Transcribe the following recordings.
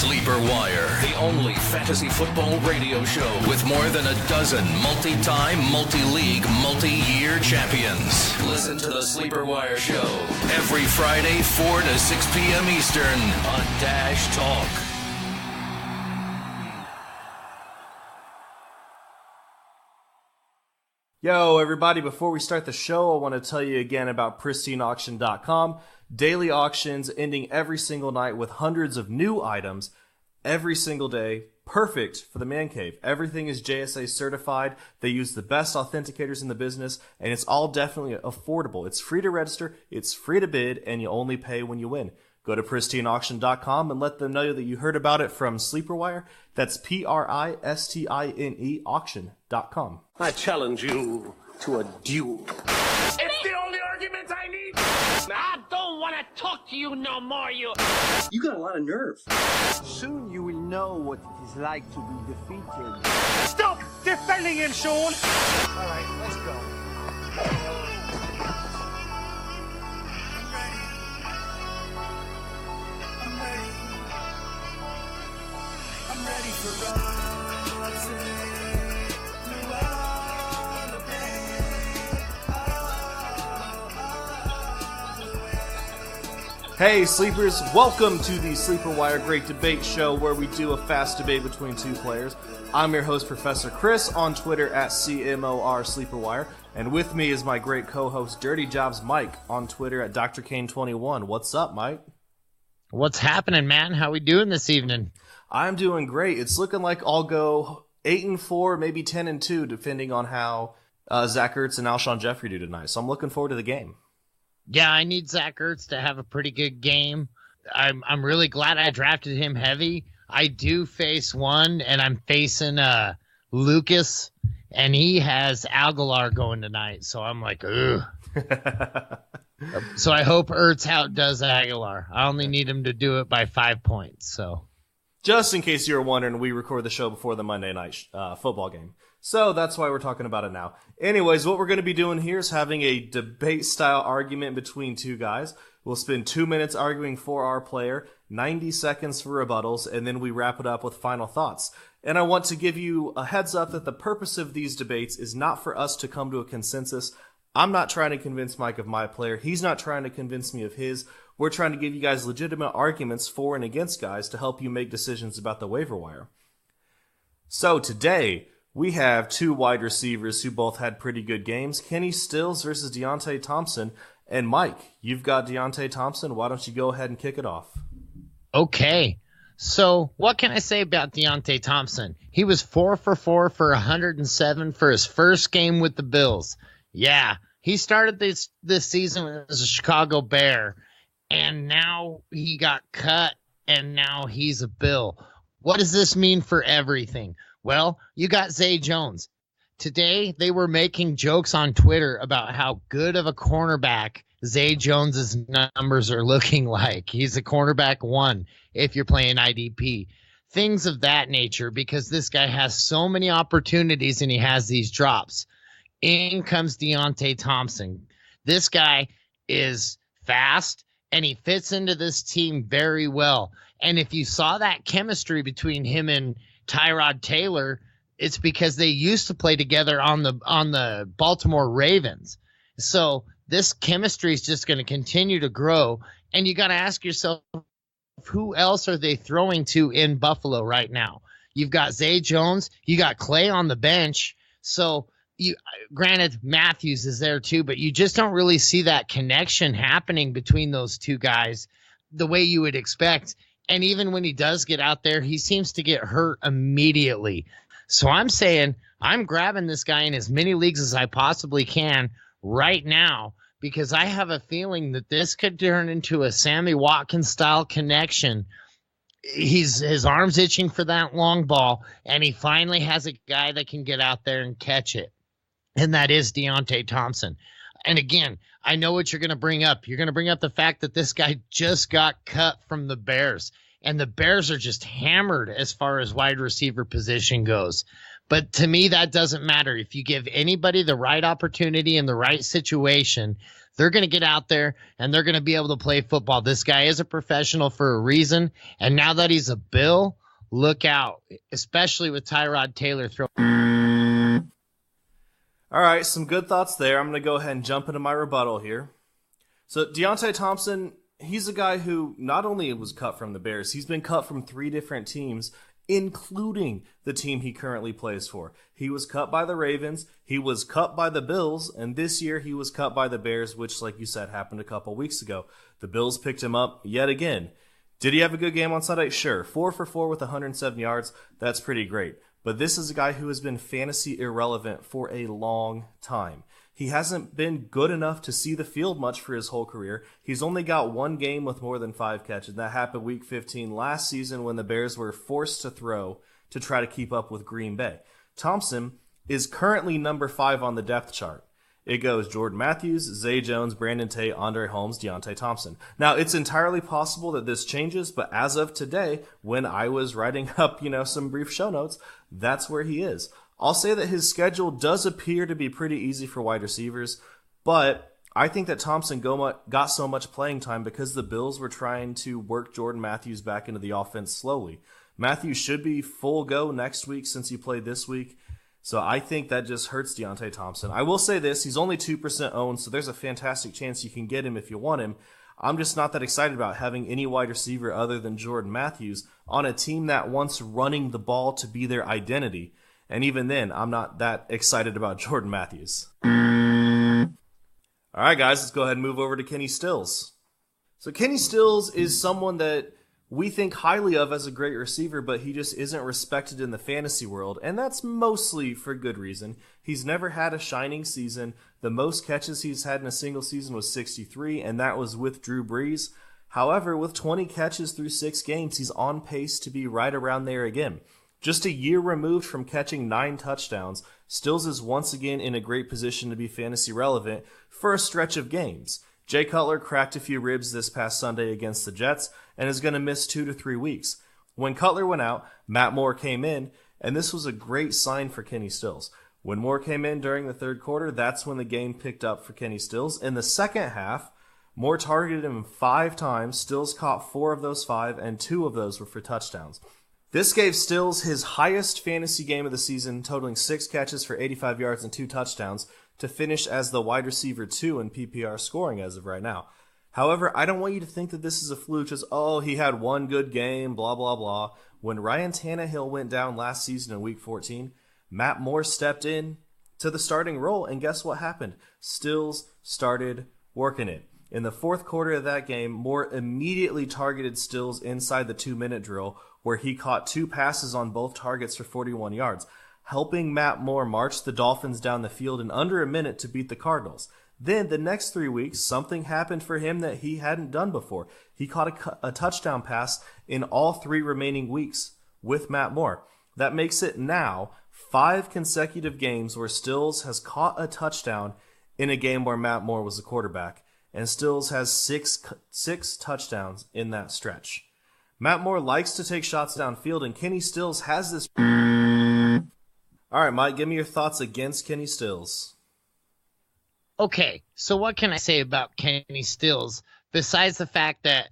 Sleeper Wire, the only fantasy football radio show with more than a dozen multi-time, multi-league, multi-year champions. Listen to the Sleeper Wire show every Friday, 4 to 6 p.m. Eastern on Dash Talk. Yo, everybody, before we start the show, I want to tell you again about pristineauction.com. Daily auctions ending every single night with hundreds of new items every single day. Perfect for the man cave. Everything is JSA certified. They use the best authenticators in the business, and it's all definitely affordable. It's free to register, it's free to bid, and you only pay when you win. Go to pristineauction.com and let them know that you heard about it from Sleeperwire. That's PRISTINE auction.com. I challenge you to a duel. It's the only argument I need. I don't want to talk to you no more, you. You got a lot of nerve. Soon you will know what it is like to be defeated. Stop defending him, Sean. All right, let's go. I'm ready for us through all the pain. Hey, sleepers, welcome to the Sleeper Wire Great Debate Show, where we do a fast debate between two players. I'm your host, Professor Chris, on Twitter at CMOR Sleeperwire, and with me is my great co-host, Dirty Jobs Mike, on Twitter at Dr. Kane21. What's up, Mike? What's happening, man? How we doing this evening? I'm doing great. It's looking like I'll go 8-4, maybe 10-2, depending on how Zach Ertz and Alshon Jeffrey do tonight. So I'm looking forward to the game. Yeah, I need Zach Ertz to have a pretty good game. I'm really glad I drafted him heavy. I do face one, and I'm facing Lucas, and he has Aguilar going tonight. So I'm like, ugh. So I hope Ertz outdoes Aguilar. I only need him to do it by 5 points. So just in case you were wondering, we record the show before the Monday night football game. So that's why we're talking about it now. Anyways, what we're going to be doing here is having a debate-style argument between two guys. We'll spend 2 minutes arguing for our player, 90 seconds for rebuttals, and then we wrap it up with final thoughts. And I want to give you a heads up that the purpose of these debates is not for us to come to a consensus. I'm not trying to convince Mike of my player. He's not trying to convince me of his. We're trying to give you guys legitimate arguments for and against guys to help you make decisions about the waiver wire. So today, we have two wide receivers who both had pretty good games. Kenny Stills versus Deonte Thompson. And Mike, you've got Deonte Thompson. Why don't you go ahead and kick it off? Okay. So what can I say about Deonte Thompson? He was 4 for 4 for 107 for his first game with the Bills. Yeah, he started this season as a Chicago Bear, and now he got cut, and now he's a Bill. What does this mean for everything? Well, you got Zay Jones. Today, they were making jokes on Twitter about how good of a cornerback Zay Jones's numbers are looking like. He's a cornerback 1 if you're playing IDP. Things of that nature, because this guy has so many opportunities and he has these drops. In comes Deonte Thompson. This guy is fast, and he fits into this team very well. And if you saw that chemistry between him and Tyrod Taylor, it's because they used to play together on the Baltimore Ravens. So this chemistry is just going to continue to grow. And you got to ask yourself, who else are they throwing to in Buffalo right now? You've got Zay Jones. You got Clay on the bench. So granted, Matthews is there too, but you just don't really see that connection happening between those two guys the way you would expect. And even when he does get out there, he seems to get hurt immediately. So I'm saying I'm grabbing this guy in as many leagues as I possibly can right now, because I have a feeling that this could turn into a Sammy Watkins style connection. His arm's itching for that long ball, and he finally has a guy that can get out there and catch it. And that is Deonte Thompson. And again, I know what you're going to bring up. You're going to bring up the fact that this guy just got cut from the Bears. And the Bears are just hammered as far as wide receiver position goes. But to me, that doesn't matter. If you give anybody the right opportunity in the right situation, they're going to get out there and they're going to be able to play football. This guy is a professional for a reason. And now that he's a Bill, look out, especially with Tyrod Taylor throwing. All right, some good thoughts there. I'm going to go ahead and jump into my rebuttal here. So Deonte Thompson, he's a guy who not only was cut from the Bears, he's been cut from 3 different teams, including the team he currently plays for. He was cut by the Ravens, he was cut by the Bills, and this year he was cut by the Bears, which, like you said, happened a couple weeks ago. The Bills picked him up yet again. Did he have a good game on Sunday? Sure. 4 for 4 with 107 yards. That's pretty great. But this is a guy who has been fantasy irrelevant for a long time. He hasn't been good enough to see the field much for his whole career. He's only got 1 game with more than 5 catches. That happened week 15 last season when the Bears were forced to throw to try to keep up with Green Bay. Thompson is currently number 5 on the depth chart. It goes Jordan Matthews, Zay Jones, Brandon Tate, Andre Holmes, Deonte Thompson. Now, it's entirely possible that this changes, but as of today, when I was writing up, some brief show notes, that's where he is. I'll say that his schedule does appear to be pretty easy for wide receivers, but I think that Thompson got so much playing time because the Bills were trying to work Jordan Matthews back into the offense slowly. Matthews should be full go next week since he played this week. So I think that just hurts Deonte Thompson. I will say this, he's only 2% owned, so there's a fantastic chance you can get him if you want him. I'm just not that excited about having any wide receiver other than Jordan Matthews on a team that wants running the ball to be their identity. And even then, I'm not that excited about Jordan Matthews. All right, guys, let's go ahead and move over to Kenny Stills. So Kenny Stills is someone that we think highly of as a great receiver, but he just isn't respected in the fantasy world, and that's mostly for good reason. He's never had a shining season. The most catches he's had in a single season was 63, and that was with Drew Brees. However, with 20 catches through 6 games, he's on pace to be right around there again. Just a year removed from catching 9 touchdowns, Stills is once again in a great position to be fantasy relevant for a stretch of games. Jay Cutler cracked a few ribs this past Sunday against the Jets and is going to miss 2 to 3 weeks. When Cutler went out, Matt Moore came in, and this was a great sign for Kenny Stills. When Moore came in during the third quarter, that's when the game picked up for Kenny Stills. In the second half, Moore targeted him 5 times. Stills caught 4 of those 5, and 2 of those were for touchdowns. This gave Stills his highest fantasy game of the season, totaling 6 catches for 85 yards and 2 touchdowns, to finish as the wide receiver 2 in PPR scoring as of right now. However, I don't want you to think that this is a fluke, just, he had 1 good game, blah, blah, blah. When Ryan Tannehill went down last season in Week 14, Matt Moore stepped in to the starting role, and guess what happened? Stills started working it. In the fourth quarter of that game, Moore immediately targeted Stills inside the 2-minute drill, where he caught 2 passes on both targets for 41 yards, helping Matt Moore march the Dolphins down the field in under a minute to beat the Cardinals. Then, the next 3 weeks, something happened for him that he hadn't done before. He caught a touchdown pass in all 3 remaining weeks with Matt Moore. That makes it now 5 consecutive games where Stills has caught a touchdown in a game where Matt Moore was the quarterback. And Stills has 6 touchdowns in that stretch. Matt Moore likes to take shots downfield, and Kenny Stills has this. All right, Mike, give me your thoughts against Kenny Stills. Okay, so what can I say about Kenny Stills besides the fact that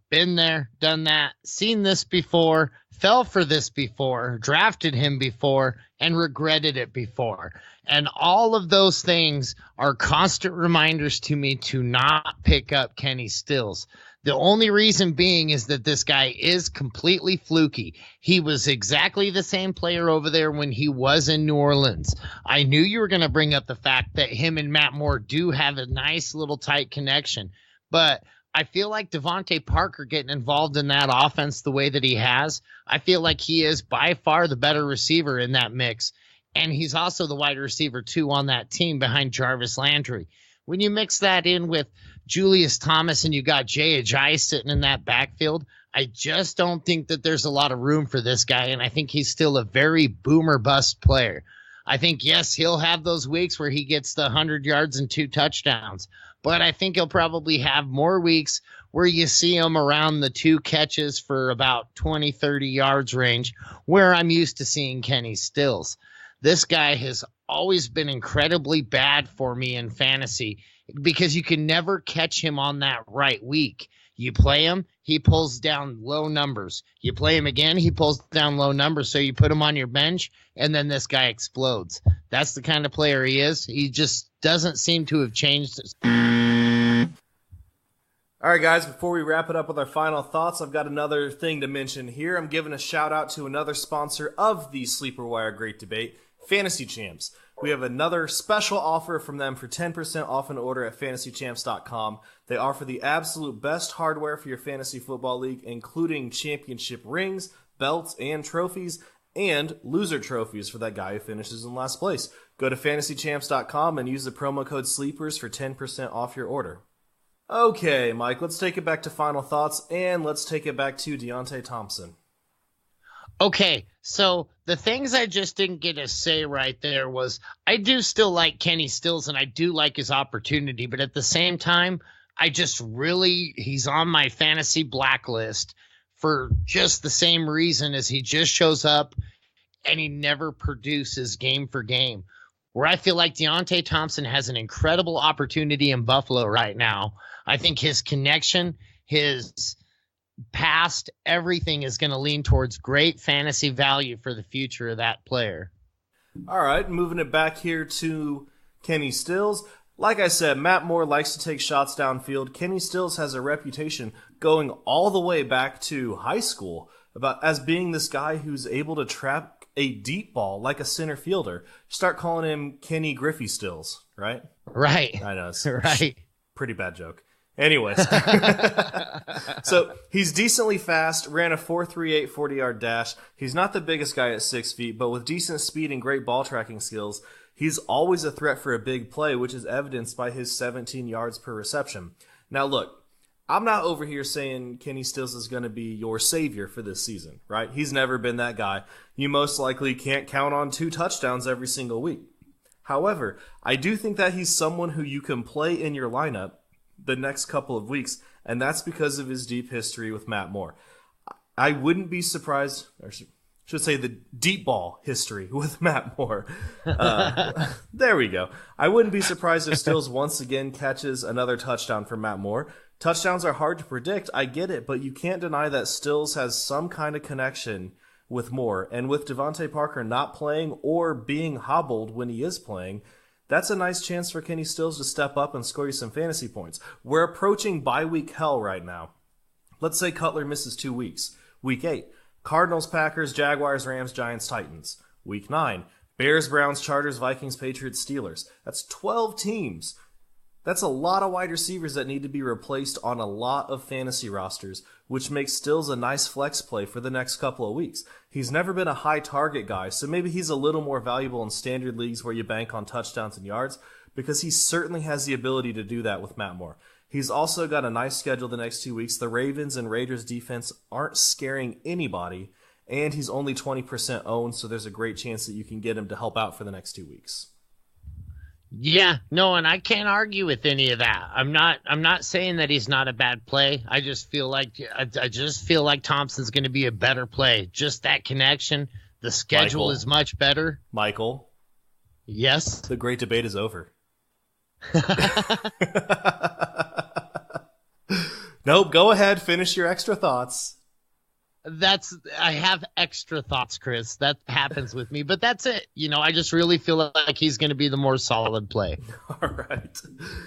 been there, done that, seen this before, fell for this before, drafted him before, and regretted it before. And all of those things are constant reminders to me to not pick up Kenny Stills. The only reason being is that this guy is completely fluky. He was exactly the same player over there when he was in New Orleans. I knew you were going to bring up the fact that him and Matt Moore do have a nice little tight connection, but I feel like Devontae Parker getting involved in that offense the way that he has, I feel like he is by far the better receiver in that mix. And he's also the wide receiver 2 on that team behind Jarvis Landry. When you mix that in with Julius Thomas and you got Jay Ajayi sitting in that backfield, I just don't think that there's a lot of room for this guy. And I think he's still a very boomer bust player. I think, yes, he'll have those weeks where he gets the 100 yards and 2 touchdowns. but I think he'll probably have more weeks where you see him around the 2 catches for about 20, 30 yards range, where I'm used to seeing Kenny Stills. This guy has always been incredibly bad for me in fantasy because you can never catch him on that right week. You play him, he pulls down low numbers. You play him again, he pulls down low numbers. So you put him on your bench, and then this guy explodes. That's the kind of player he is. He just doesn't seem to have changed. All right, guys, before we wrap it up with our final thoughts, I've got another thing to mention here. I'm giving a shout-out to another sponsor of the Sleeper Wire Great Debate, Fantasy Champs. We have another special offer from them for 10% off an order at fantasychamps.com. They offer the absolute best hardware for your fantasy football league, including championship rings, belts, and trophies, and loser trophies for that guy who finishes in last place. Go to fantasychamps.com and use the promo code SLEEPERS for 10% off your order. Okay, Mike, let's take it back to final thoughts, and let's take it back to Deonte Thompson. Okay, so the things I just didn't get to say right there was I do still like Kenny Stills, and I do like his opportunity, but at the same time, he's on my fantasy blacklist for just the same reason as he just shows up and he never produces game for game. Where I feel like Deonte Thompson has an incredible opportunity in Buffalo right now. I think his connection, his past, everything is going to lean towards great fantasy value for the future of that player. All right, moving it back here to Kenny Stills. Like I said, Matt Moore likes to take shots downfield. Kenny Stills has a reputation going all the way back to high school as being this guy who's able to trap a deep ball like a center fielder. Start calling him Kenny Griffey Stills, right? Right. I know. It's right. Pretty bad joke. Anyways. So he's decently fast, ran a 4.38 40-yard dash. He's not the biggest guy at 6 feet, but with decent speed and great ball tracking skills, he's always a threat for a big play, which is evidenced by his 17 yards per reception. Now look, I'm not over here saying Kenny Stills is going to be your savior for this season, right? He's never been that guy. You most likely can't count on 2 touchdowns every single week. However, I do think that he's someone who you can play in your lineup the next couple of weeks, and that's because of his deep history with Matt Moore. I wouldn't be surprised, or should say the deep ball history with Matt Moore. There we go. I wouldn't be surprised if Stills once again catches another touchdown from Matt Moore. Touchdowns are hard to predict, I get it, but you can't deny that Stills has some kind of connection with Moore. And with Devontae Parker not playing or being hobbled when he is playing, that's a nice chance for Kenny Stills to step up and score you some fantasy points. We're approaching bye-week hell right now. Let's say Cutler misses 2 weeks. Week 8, Cardinals, Packers, Jaguars, Rams, Giants, Titans. Week 9, Bears, Browns, Chargers, Vikings, Patriots, Steelers. That's 12 teams. That's a lot of wide receivers that need to be replaced on a lot of fantasy rosters, which makes Stills a nice flex play for the next couple of weeks. He's never been a high target guy, so maybe he's a little more valuable in standard leagues where you bank on touchdowns and yards, because he certainly has the ability to do that with Matt Moore. He's also got a nice schedule the next 2 weeks. The Ravens and Raiders defense aren't scaring anybody, and he's only 20% owned, so there's a great chance that you can get him to help out for the next 2 weeks. Yeah, no, and I can't argue with any of that. I'm not saying that he's not a bad play. I just feel like Thompson's going to be a better play. Just that connection. The schedule is much better. Michael. Yes. The great debate is over. Nope, go ahead, finish your extra thoughts. I have extra thoughts, Chris. That happens with me, but that's it. I just really feel like he's going to be the more solid play. All right.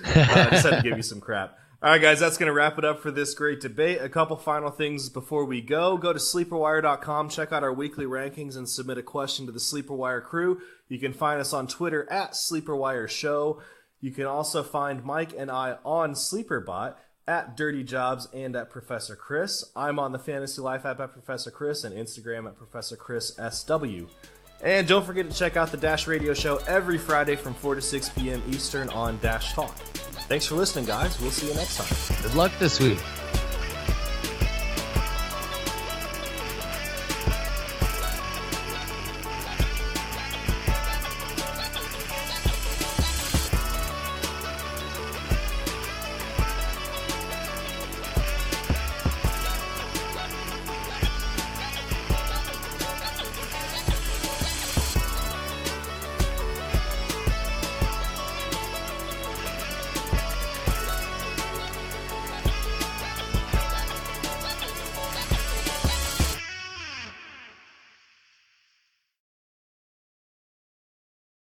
I just had to give you some crap. All right, guys, that's going to wrap it up for this great debate. A couple final things before we go. Go to sleeperwire.com, check out our weekly rankings, and submit a question to the Sleeperwire crew. You can find us on Twitter at Sleeperwire Show. You can also find Mike and I on SleeperBot at Dirty Jobs and at Professor Chris. I'm on the Fantasy Life app at Professor Chris and Instagram at Professor Chris SW. And don't forget to check out the Dash Radio Show every Friday from 4 to 6 p.m. Eastern on Dash Talk. Thanks for listening, guys. We'll see you next time. Good luck this week.